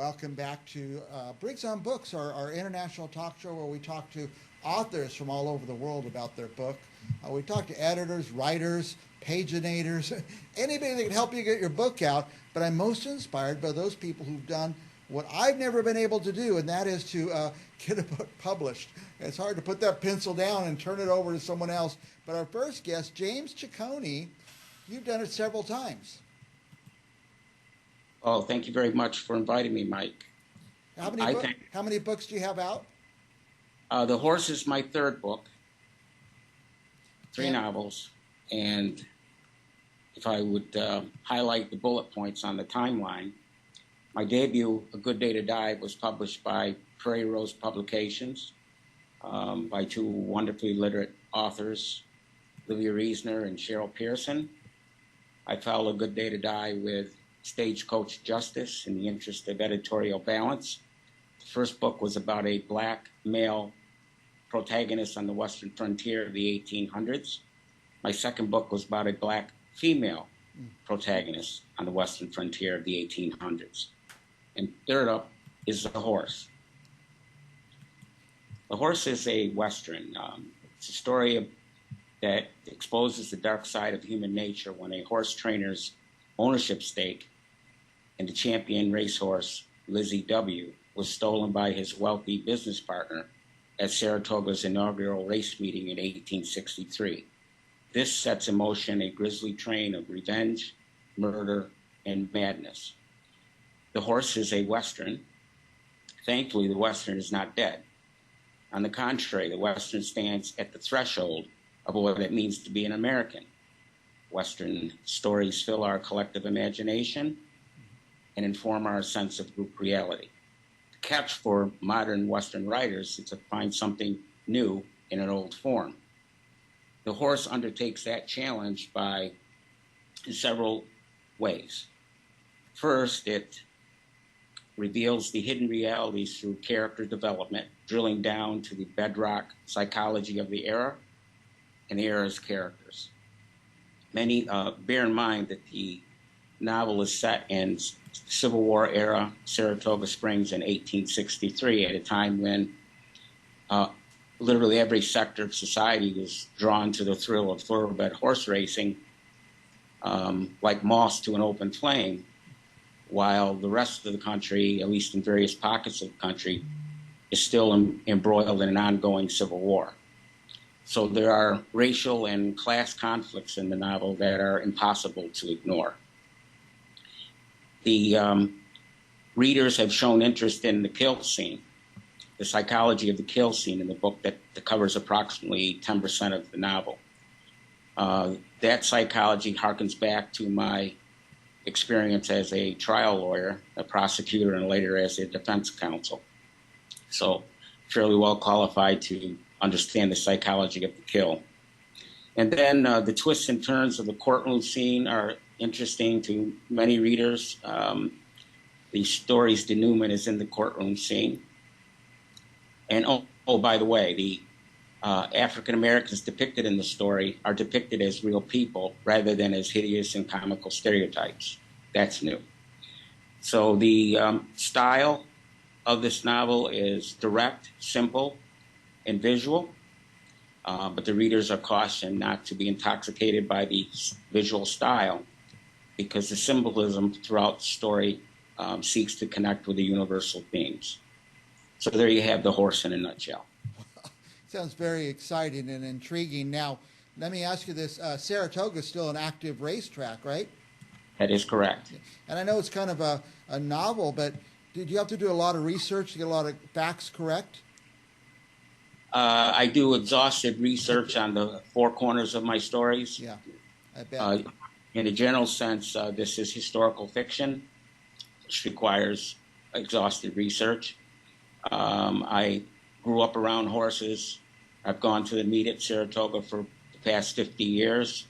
Welcome back to Briggs on Books, our international talk show where we talk to authors from all over the world about their book. We talk to editors, writers, paginators, anybody that can help you get your book out. But I'm most inspired by those people who've done what I've never been able to do, and that is to get a book published. It's hard to put that pencil down and turn it over to someone else. But our first guest, James Ciccone, you've done it several times. Oh, thank you very much for inviting me, Mike. How many books do you have out? The Horse is my third book, three novels, and if I would highlight the bullet points on the timeline, my debut, A Good Day to Die, was published by Prairie Rose Publications by two wonderfully literate authors, Livia Reisner and Cheryl Pearson. I followed A Good Day to Die with Stagecoach Justice in the interest of editorial balance. The first book was about a black male protagonist on the western frontier of the 1800s. My second book was about a black female protagonist on the western frontier of the 1800s. And third up is The Horse. The Horse is a Western. It's a story that exposes the dark side of human nature when a horse trainer's ownership stake in the champion racehorse Lizzie W. was stolen by his wealthy business partner at Saratoga's inaugural race meeting in 1863. This sets in motion a grisly train of revenge, murder, and madness. The Horse is a Western. Thankfully, the Western is not dead. On the contrary, the Western stands at the threshold of what it means to be an American. Western stories fill our collective imagination and inform our sense of group reality. The catch for modern Western writers is to find something new in an old form. The Horse undertakes that challenge in several ways. First, it reveals the hidden realities through character development, drilling down to the bedrock psychology of the era and the era's characters. Many bear in mind that the novel is set in Civil War era Saratoga Springs in 1863, at a time when literally every sector of society was drawn to the thrill of thoroughbred horse racing, like moths to an open flame, while the rest of the country, at least in various pockets of the country, is still embroiled in an ongoing civil war. So there are racial and class conflicts in the novel that are impossible to ignore. The readers have shown interest in the kill scene, the psychology of the kill scene in the book that covers approximately 10% of the novel. That psychology harkens back to my experience as a trial lawyer, a prosecutor, and later as a defense counsel. So fairly well qualified to understand the psychology of the kill. And then the twists and turns of the courtroom scene are interesting to many readers. The story's denouement is in the courtroom scene. And by the way, the African Americans depicted in the story are depicted as real people rather than as hideous and comical stereotypes. That's new. So the style of this novel is direct, simple, and visual, but the readers are cautioned not to be intoxicated by the visual style, because the symbolism throughout the story seeks to connect with the universal themes. So there you have The Horse in a nutshell. Sounds very exciting and intriguing. Now, let me ask you this. Saratoga is still an active racetrack, right? That is correct. And I know it's kind of a novel, but did you have to do a lot of research to get a lot of facts correct? I do exhaustive research on the four corners of my stories. Yeah, I bet. In a general sense, this is historical fiction, which requires exhaustive research. I grew up around horses. I've gone to the meet at Saratoga for the past 50 years.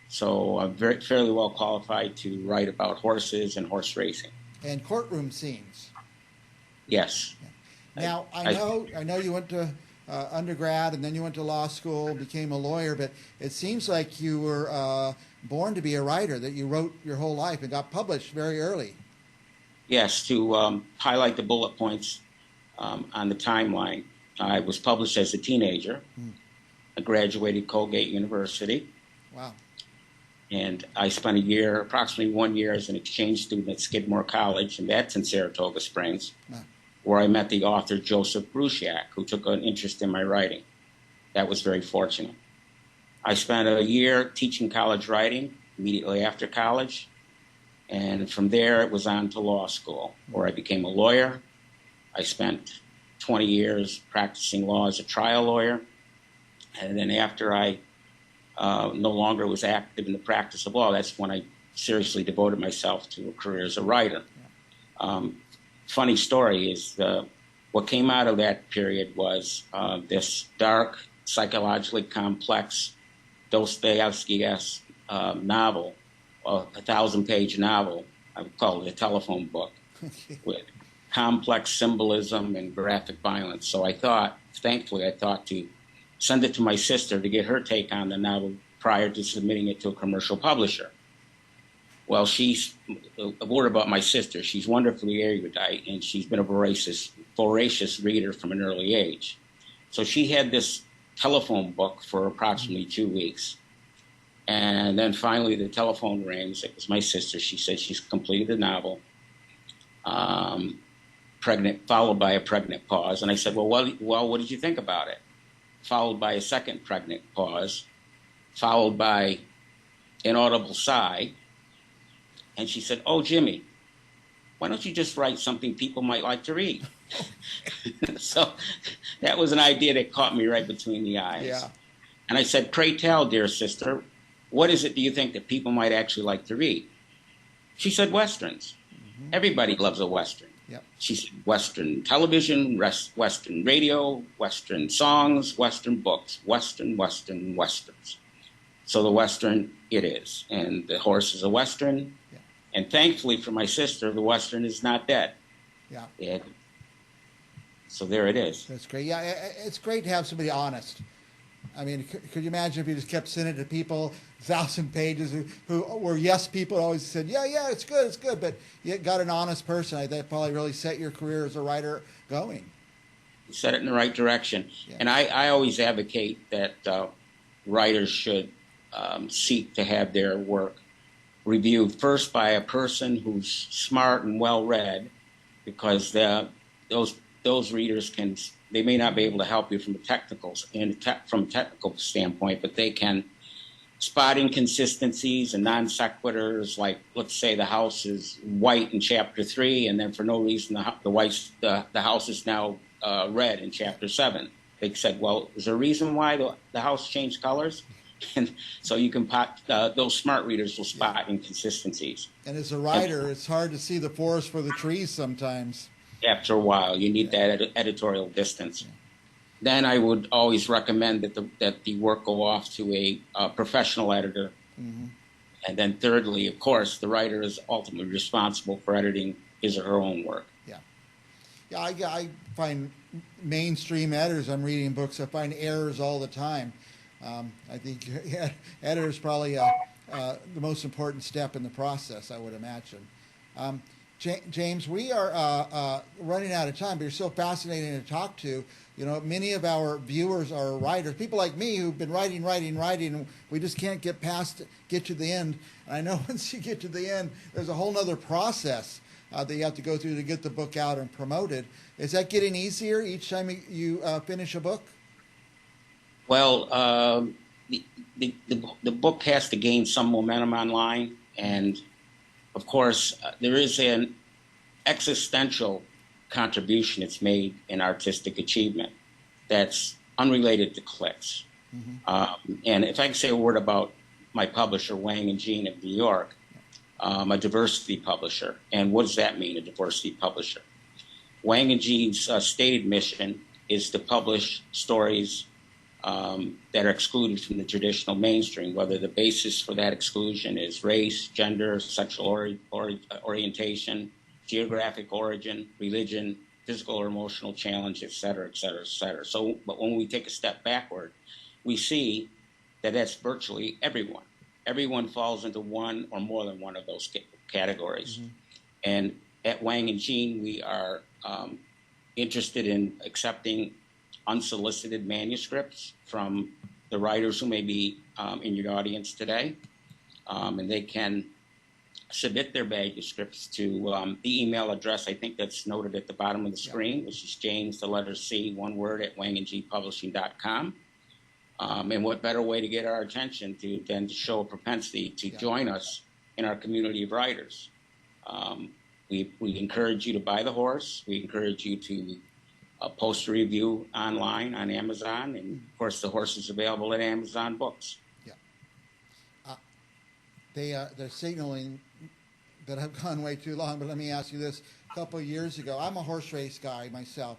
So I'm fairly well qualified to write about horses and horse racing. And courtroom scenes. Yes. Now, I know you went to undergrad and then you went to law school, became a lawyer, but it seems like you were born to be a writer, that you wrote your whole life and got published very early. Yes, to highlight the bullet points on the timeline. I was published as a teenager. I graduated Colgate University, Wow. and I spent approximately 1 year, as an exchange student at Skidmore College, and that's in Saratoga Springs, Wow. where I met the author Joseph Brusiak, who took an interest in my writing. That was very fortunate. I spent a year teaching college writing immediately after college, and from there it was on to law school, where I became a lawyer. I spent 20 years practicing law as a trial lawyer, and then after I no longer was active in the practice of law, that's when I seriously devoted myself to a career as a writer. Funny story is what came out of that period was this dark, psychologically complex Dostoevsky-esque novel, a 1,000-page novel. I would call it a telephone book with complex symbolism and graphic violence. So thankfully I thought to send it to my sister to get her take on the novel prior to submitting it to a commercial publisher. Well, a word about my sister. She's wonderfully erudite, and she's been a voracious reader from an early age. So she had this telephone book for approximately 2 weeks. And then finally the telephone rings. It was my sister. She said she's completed the novel, pregnant, followed by a pregnant pause. And I said, well, what did you think about it? Followed by a second pregnant pause, followed by an audible sigh. And she said, oh, Jimmy, why don't you just write something people might like to read? So that was an idea that caught me right between the eyes. Yeah. And I said, pray tell, dear sister, what is it do you think that people might actually like to read? She said, Westerns. Mm-hmm. Everybody loves a Western. Yep. She said, Western television, Western radio, Western songs, Western books, Westerns. So the Western it is. And the horse is a Western. Yeah. And thankfully for my sister, the Western is not dead. Yeah. So there it is. That's great. Yeah, it's great to have somebody honest. I mean, could you imagine if you just kept sending it to people, 1,000 pages, who were yes people, always said, yeah, it's good, but you got an honest person. That probably really set your career as a writer going. Set it in the right direction. Yeah. And I always advocate that writers should seek to have their work reviewed first by a person who's smart and well-read, because those readers they may not be able to help you from a technical standpoint, but they can spot inconsistencies and non sequiturs. Like, let's say the house is white in chapter 3, and then for no reason the house is now red in chapter 7. They said, well, is there a reason why the house changed colors? And so you can those smart readers will spot inconsistencies. And as a writer, it's hard to see the forest for the trees sometimes. After a while, you need that editorial distance. Yeah. Then I would always recommend that the work go off to a professional editor. Mm-hmm. And then thirdly, of course, the writer is ultimately responsible for editing his or her own work. Yeah. Yeah, I find mainstream editors, I'm reading books, I find errors all the time. I think editor is probably the most important step in the process, I would imagine. James, we are running out of time, but you're so fascinating to talk to. You know, many of our viewers are writers, people like me who've been writing, and we just can't get to the end. And I know once you get to the end, there's a whole other process that you have to go through to get the book out and promoted. Is that getting easier each time you finish a book? Well, the book has to gain some momentum online, and of course, there is an existential contribution it's made in artistic achievement that's unrelated to clicks. Mm-hmm. And if I can say a word about my publisher, Wang and Jean of New York, a diversity publisher. And what does that mean, a diversity publisher? Wang and Jean's stated mission is to publish stories that are excluded from the traditional mainstream, whether the basis for that exclusion is race, gender, sexual orientation, geographic origin, religion, physical or emotional challenge, et cetera, et cetera, et cetera. So, but when we take a step backward, we see that that's virtually everyone. Everyone falls into one or more than one of those categories. Mm-hmm. And at Wang and Jean, we are interested in accepting unsolicited manuscripts from the writers who may be in your audience today. And they can submit their manuscripts to the email address, I think that's noted at the bottom of the screen, which is James, the letter C, one word, at wangandgpublishing.com. And what better way to get our attention than to show a propensity to join us in our community of writers. We encourage you to buy the horse. We encourage you to post a review online on Amazon. And, of course, the horse is available at Amazon Books. Yeah. They're signaling that I've gone way too long, but let me ask you this. A couple of years ago, I'm a horse race guy myself.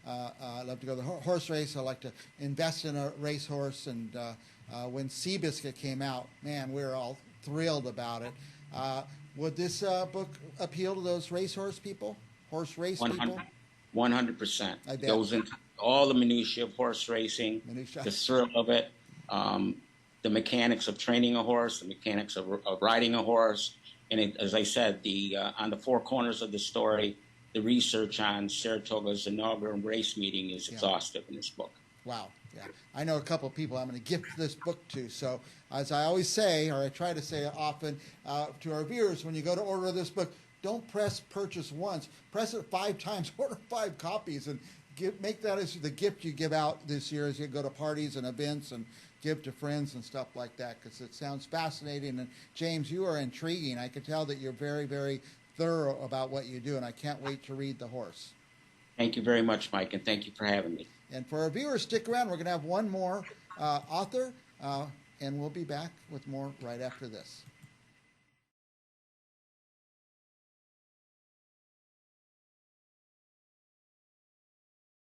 I love to go to the horse race. I like to invest in a racehorse. And when Seabiscuit came out, man, we were all thrilled about it. Would this book appeal to those racehorse people, horse race people? 100%. It goes into all the minutiae of horse racing, the thrill of it, the mechanics of training a horse, the mechanics of riding a horse. And as I said, on the four corners of the story, the research on Saratoga's inaugural race meeting is exhaustive in this book. Wow. Yeah. I know a couple of people I'm going to gift this book to. So as I always say, or I try to say often to our viewers, when you go to order this book, don't press purchase once. Press it 5 times, order 5 copies, and make that as the gift you give out this year as you go to parties and events and give to friends and stuff like that, because it sounds fascinating. And James, you are intriguing. I can tell that you're very, very thorough about what you do, and I can't wait to read The Horse. Thank you very much, Mike, and thank you for having me. And for our viewers, stick around. We're going to have one more author, and we'll be back with more right after this.